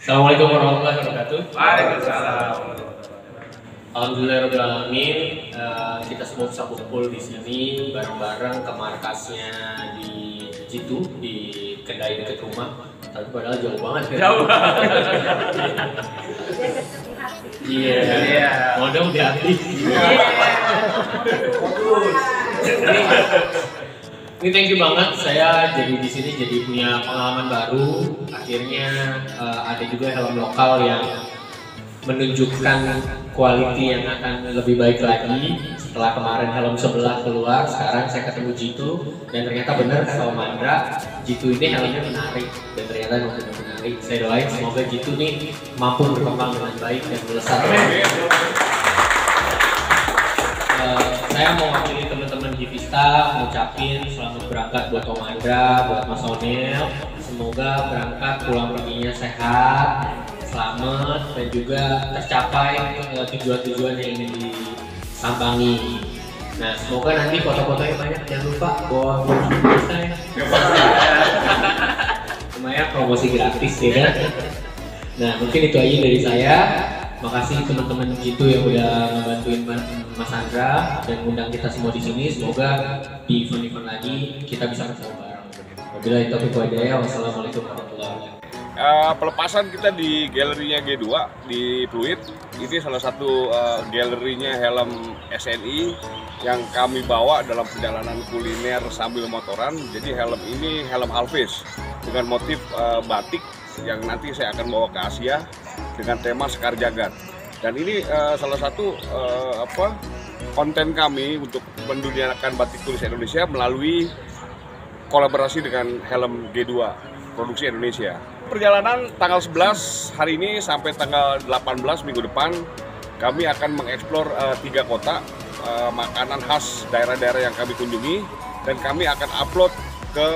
Assalamualaikum warahmatullahi wabarakatuh. Waalaikumsalam. Alhamdulillahirobbilalamin, kita semua bisa kumpul di sini bareng-bareng ke markasnya di Jitu di kedai dekat rumah. Tapi padahal jauh banget ya. Jauh banget. Iya. Modal udah habis. Ini thank you banget, saya jadi di sini jadi punya pengalaman baru. Akhirnya ada juga helm lokal yang menunjukkan quality yang akan lebih baik lagi. Setelah kemarin helm sebelah keluar, sekarang saya ketemu Jitu dan ternyata benar sama Mandra, Jitu ini helmnya menarik dan ternyata benar menarik. Saya doain semoga Jitu nih mampu berkembang dengan baik dan melesat. Saya mau wakili teman-teman di Vista, ngucapin selamat berangkat buat Om Andra, buat Mas Onel. Semoga berangkat pulang perginya sehat, selamat, dan juga tercapai tujuan-tujuan yang ingin disambangi. Nah, semoga nanti foto-fotonya banyak, jangan lupa bawa Vista ya. Lumayan promosi gratis ya kan? Nah, mungkin itu aja dari saya. Makasih teman-teman Jitu yang udah ngebantuin Mas Andra dan ngundang kita semua di sini. Semoga di event-event lagi kita bisa ketemu bareng. Wabillahi taufiq wal hidayah. Wassalamualaikum warahmatullahi wabarakatuh. Pelepasan kita di galerinya G2 di Pluit. Ini salah satu galerinya helm SNI yang kami bawa dalam perjalanan kuliner sambil motoran. Jadi helm ini helm Halfis dengan motif batik yang nanti saya akan bawa ke Asia dengan tema Sekar Jagat. Dan ini salah satu konten kami untuk menduniakan batik tulis Indonesia melalui kolaborasi dengan helm G2 produksi Indonesia. Perjalanan tanggal 11 hari ini sampai tanggal 18 minggu depan kami akan mengeksplor 3 kota, makanan khas daerah-daerah yang kami kunjungi, dan kami akan upload ke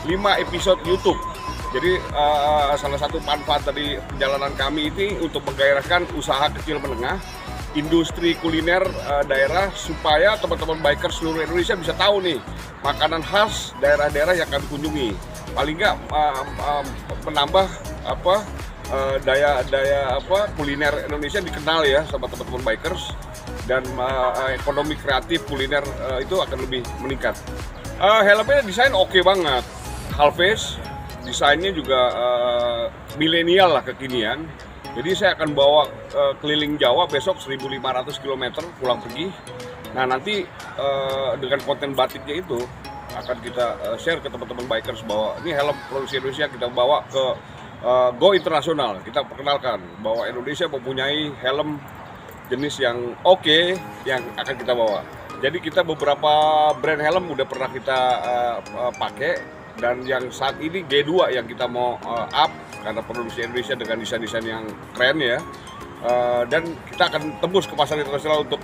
5 episode YouTube. Jadi salah satu manfaat dari perjalanan kami ini untuk menggairahkan usaha kecil menengah, industri kuliner daerah, supaya teman-teman biker seluruh Indonesia bisa tahu nih makanan khas daerah-daerah yang kami kunjungi. Paling nggak menambah daya kuliner Indonesia dikenal ya sama teman-teman bikers, dan ekonomi kreatif kuliner itu akan lebih meningkat. Helmnya desain oke banget, Halfis. Desainnya juga milenial lah, kekinian. Jadi saya akan bawa keliling Jawa besok 1.500 km pulang pergi. Nah nanti dengan konten batiknya itu akan kita share ke teman-teman bikers bahwa ini helm produksi Indonesia, kita bawa ke go internasional. Kita perkenalkan bahwa Indonesia mempunyai helm jenis yang oke yang akan kita bawa. Jadi kita beberapa brand helm udah pernah kita pakai. Dan yang saat ini G2 yang kita mau up karena produksi Indonesia dengan desain-desain yang keren ya, dan kita akan tembus ke pasar internasional untuk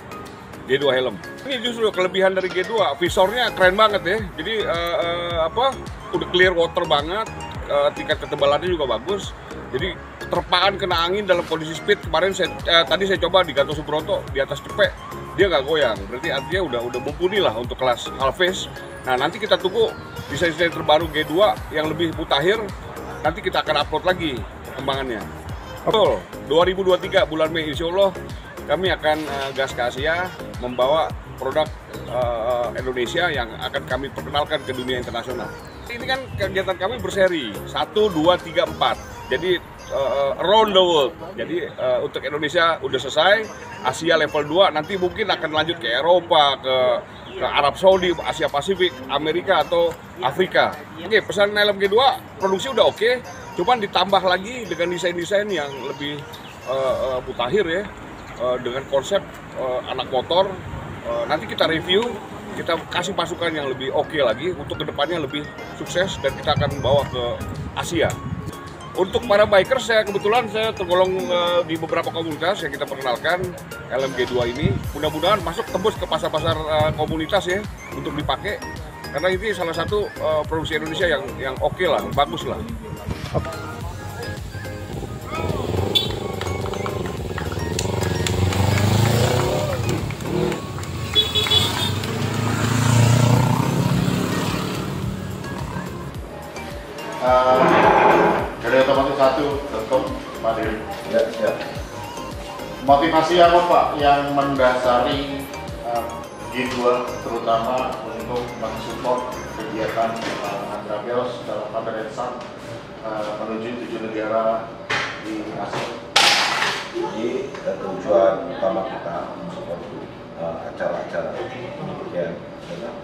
G2 helm. Ini justru kelebihan dari G2, visornya keren banget ya. Jadi udah clear water banget, tingkat ketebalannya juga bagus. Jadi terpaan kena angin dalam kondisi speed. Kemarin tadi saya coba di Gatot Subroto di atas cepek, dia nggak goyang. Berarti artinya udah mumpuni lah untuk kelas Halfis. Nah nanti kita tunggu desain-desain terbaru G2 yang lebih mutakhir, nanti kita akan upload lagi perkembangannya. Betul, 2023 bulan Mei insya Allah kami akan gas ke Asia, membawa produk Indonesia yang akan kami perkenalkan ke dunia internasional. Ini kan kegiatan kami berseri, 1, 2, 3, 4. Jadi around the world. Jadi untuk Indonesia udah selesai, Asia level 2, nanti mungkin akan lanjut ke Eropa, ke Arab Saudi, Asia Pasifik, Amerika atau Afrika. Oke, pesan helm G2 produksi udah oke, cuman ditambah lagi dengan desain-desain yang lebih mutakhir ya, dengan konsep anak motor. Nanti kita review, kita kasih masukan yang lebih oke lagi untuk kedepannya lebih sukses, dan kita akan bawa ke Asia. Untuk para bikers, kebetulan saya tergolong di beberapa komunitas yang kita perkenalkan helm G2 ini. Mudah-mudahan masuk tembus ke pasar-pasar komunitas ya untuk dipakai, karena ini salah satu produksi Indonesia yang oke lah, bagus lah. Dari otomatis 1.com Pak Dewi. Ya, siap. Motivasi apa Pak yang mendasari G2 terutama untuk mensupport kegiatan Andrabios dalam pemeriksaan menuju 7 negara di Asia? Jadi tujuan utama kita mensupport acara-acara demikian adalah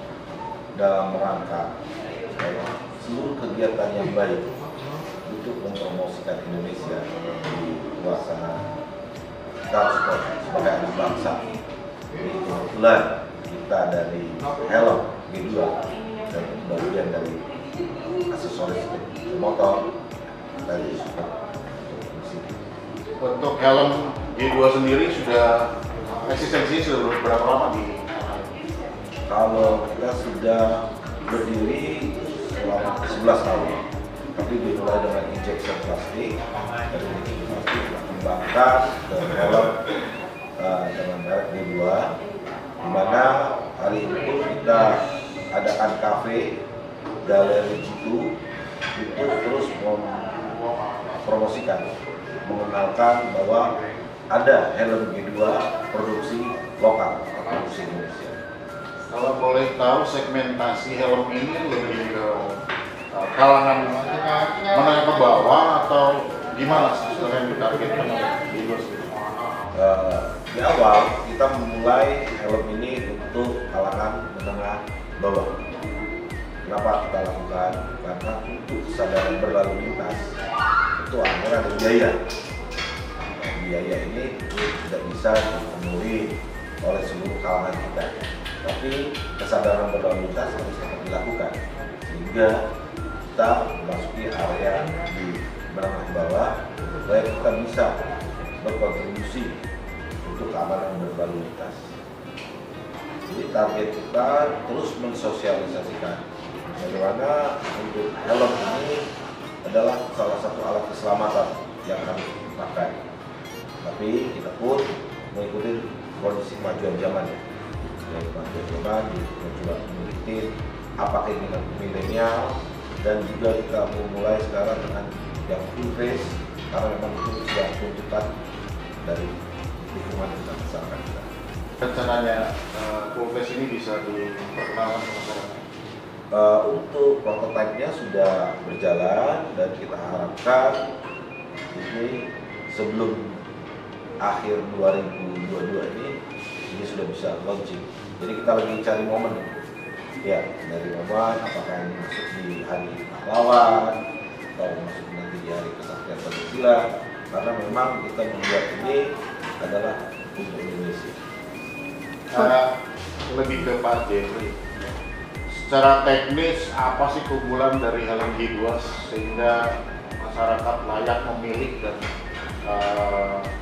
dalam rangka seluruh kegiatan yang baik untuk mempromosikan Indonesia di luar sana. Kita harus sebagai anak bangsa. Jadi kebetulan kita dari helm G2 dan bagian dari aksesoris motor dari support untuk helm G2 sendiri sudah eksistensinya sudah berapa lama di? Kalau kita sudah berdiri selama 11 tahun, tapi dimulai dengan injection plastik, dari injection plastik kita kembangkan ke helm dengan merek G2, di mana hari ini pun kita adakan kafe galeri G2 untuk terus mempromosikan, mengenalkan bahwa ada helm G2 produksi lokal, produksi Indonesia. Kalau boleh tahu segmentasi helm ini lebih ke kalangan menengah ke bawah atau gimana sih sebenarnya yang ditargetkan di G2 sendiri? Di awal kita memulai helm ini untuk kalangan menengah bawah. Kenapa kita lakukan? Karena untuk kesadaran berlalu lintas itu akhirnya ada biaya. Biaya ini tidak bisa dipenuhi oleh seluruh kalangan kita, tapi kesadaran berlalu lintas harus tetap dilakukan sehingga kita memasuki area di menengah bawah supaya kita bisa berkontribusi untuk keamanan berlalu lintas. Jadi target kita terus mensosialisasikan bagaimana untuk helm ini adalah salah satu alat keselamatan yang harus dipakai. Tapi kita pun mengikuti kondisi kemajuan zaman ya. Dari kemajuan zaman kita coba meneliti apa keinginan milenial dan juga kita memulai sekarang dengan yang full face karena memang itu sudah tuntutan dari lingkungan kita masyarakat kita. Rencananya full face ini bisa diperkenalkan ke masyarakat? Untuk prototipe-nya sudah berjalan dan kita harapkan ini sebelum akhir 2022 ini sudah bisa launching. Jadi kita lagi cari momen ya, dari momen apakah ini masuk di hari pahlawan atau masuk nanti di hari kesaktian Pancasila, karena memang kita membuat ini adalah untuk Indonesia. Lebih ke Pak Jeffrey, secara teknis apa sih keunggulan dari helm G2 sehingga masyarakat layak memilih dan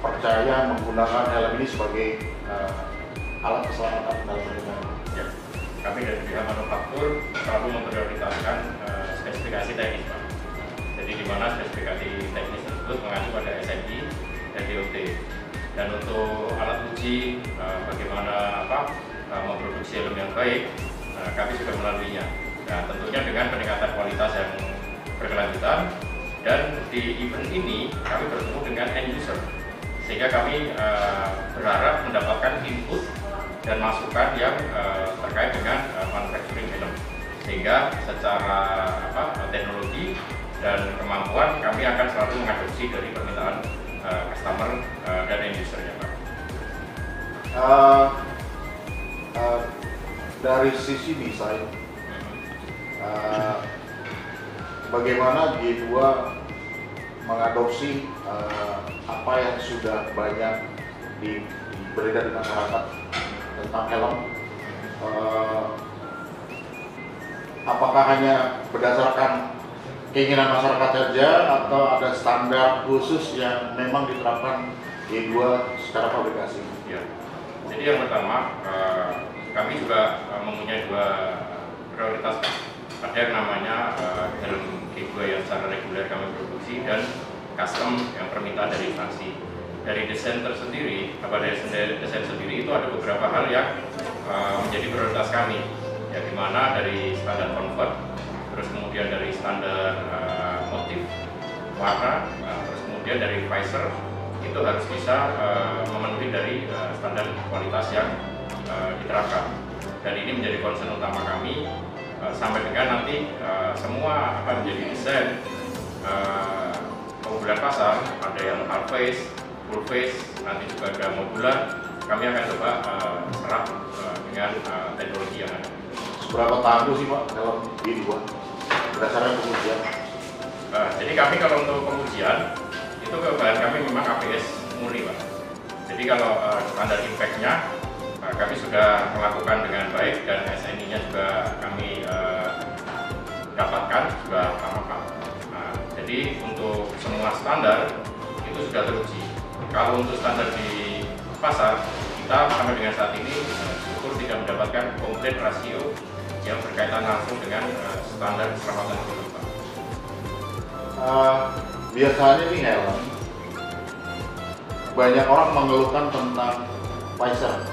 percaya menggunakan helm ini sebagai alat keselamatan dalam perjalanan? Ya, kami dari pihak manufaktur selalu memprioritaskan spesifikasi teknis, Pak. Jadi di mana spesifikasi teknis tersebut mengacu pada SNI dan DOT. Dan untuk alat uji bagaimana memproduksi helm yang baik, kami sudah melaluinya. Nah, tentunya dengan peningkatan kualitas yang berkelanjutan. Dan di event ini kami bertemu dengan end user, sehingga kami berharap mendapatkan input dan masukan yang terkait dengan manufacturing helm, sehingga secara teknologi dan kemampuan kami akan selalu mengadopsi dari permintaan customer dan end usernya, Pak. Dari sisi desain, bagaimana G2 mengadopsi apa yang sudah banyak beredar di masyarakat tentang helm? Apakah hanya berdasarkan keinginan masyarakat saja atau ada standar khusus yang memang diterapkan G2 secara fabrikasi? Ya. Jadi yang pertama, kami juga mempunyai dua prioritas. Ada yang namanya helm G2 yang secara reguler kami produksi dan custom yang permintaan dari instansi. Dari desain tersendiri, dari desain sendiri itu ada beberapa hal yang menjadi prioritas kami, ya, dimana dari standar convert, terus kemudian dari standar motif warna, terus kemudian kemudian dari Pfizer itu harus bisa memenuhi dari standar kualitas yang diterapkan. Dan ini menjadi concern utama kami sampai dengan nanti semua akan menjadi desain pengumpulan pasar, ada yang half face, full face, nanti juga ada modular. Kami akan coba serap dengan teknologi yang ada. Berapa tahun sih Pak dalam G2 berdasarkan pengujian? Jadi kami kalau untuk pengujian itu bahan kami memang ABS murni Pak. Jadi kalau standar impact-nya kami sudah melakukan dengan baik dan SNI-nya juga kami dapatkan juga lama Pak. Jadi untuk semua standar itu sudah teruji. Kalau untuk standar di pasar, kita sampai dengan saat ini syukur tidak mendapatkan komplain rasio yang berkaitan langsung dengan standar keselamatan produk Pak. Biasanya nih helm, banyak orang mengeluhkan tentang Pfizer.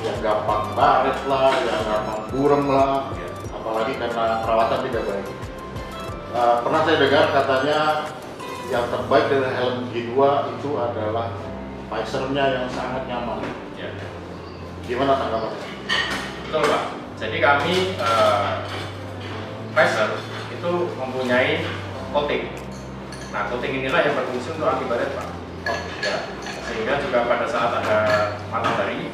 Yang gampang baret lah, yang gampang burem lah, apalagi karena perawatan tidak baik. Pernah saya dengar katanya yang terbaik dari helm G2 itu adalah Pfizer-nya yang sangat nyaman. Ya. Gimana tanggapannya? Betul Pak. Jadi kami Pfizer itu mempunyai coating. Nah coating inilah yang berfungsi untuk anti baret Pak. Ya. Sehingga juga pada saat ada matahari,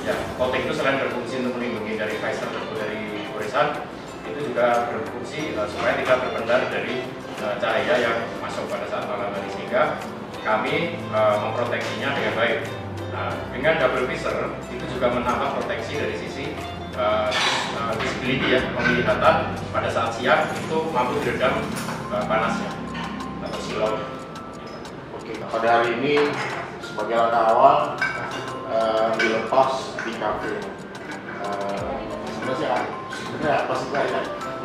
ya coating itu selain berfungsi untuk melindungi dari Pfizer atau dari goresan, itu juga berfungsi supaya tidak terpendar dari cahaya yang masuk pada saat malam hari, sehingga kami memproteksinya dengan baik. Nah, dengan double visor itu juga menambah proteksi dari sisi visibility ya, penglihatan pada saat siang itu mampu meredam panasnya atau silau. Oke, pada hari ini sebagai langkah awal dilepas di kafe. Sebenarnya apa sih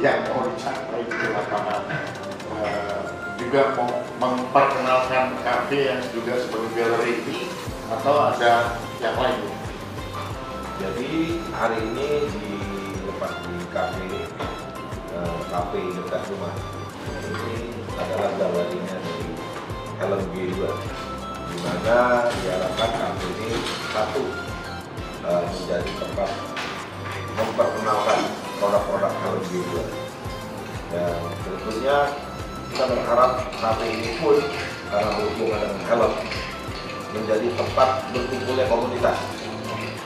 yang mau dicapai di lapangan? Juga mau memperkenalkan kafe yang juga sebagai galeri ini atau ada yang lain? Jadi hari ini dilepas di kafe dekat rumah. Ini adalah galerinya dari helm G2, di mana diharapkan kafe ini satu menjadi tempat memperkenalkan produk-produk helm G2. Dan tentunya kita berharap kafe ini pun karena berhubungan dengan helm menjadi tempat berkumpulnya komunitas.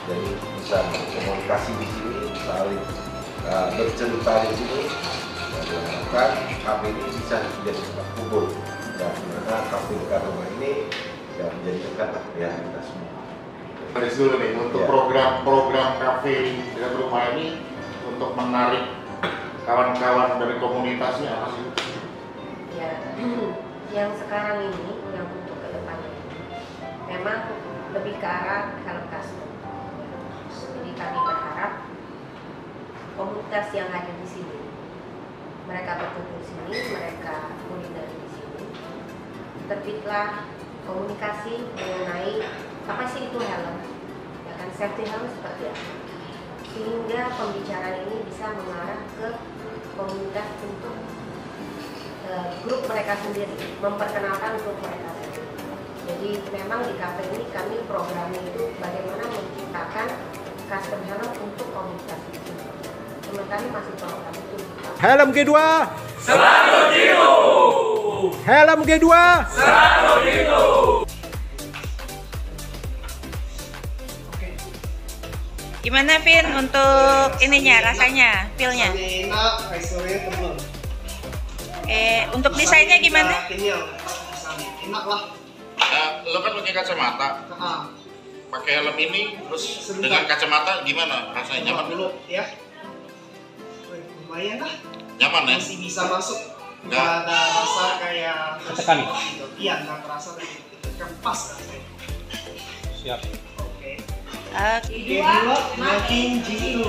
Jadi bisa berkomunikasi di sini, saling bercerita di sini. Dan diharapkan kafe ini bisa menjadi tempat kumpul. Dan dimana kafe dekat rumah ini ya menjadi dekat ya kita semua. Dari dulu nih untuk program kafe dekat rumah ini untuk menarik kawan-kawan dari komunitasnya apa sih? Ya, yang sekarang ini yang untuk kedepannya memang lebih ke arah helm custom. Jadi kami berharap komunitas yang ada di sini, mereka berkumpul di sini, mereka kuliner di sini, terbitlah komunikasi mengenai apa sih itu helm, ya kan, safety helm seperti apa, sehingga pembicaraan ini bisa mengarah ke komunitas untuk grup mereka sendiri, memperkenalkan grup mereka sendiri. Jadi memang di kafe ini kami programnya itu bagaimana menciptakan custom helm untuk komunitas itu. Sementara masih program itu. Helm G2 selalu jitu. Helm G2 selalu jitu. Gimana Vin untuk ininya, rasanya, feel-nya? Enak, teksturnya tebal. Untuk desainnya gimana? Enak lah. Lo kan pakai kacamata, pakai helm ini, terus dengan kacamata gimana rasanya? Nyaman dulu ya. Lumayan lah. Nyaman ya? Masih bisa masuk. Nggak ada rasa kayak tekan. Iya, nggak terasa tekan pas rasanya. Siap. Oke. Oke. G2 makin jitu.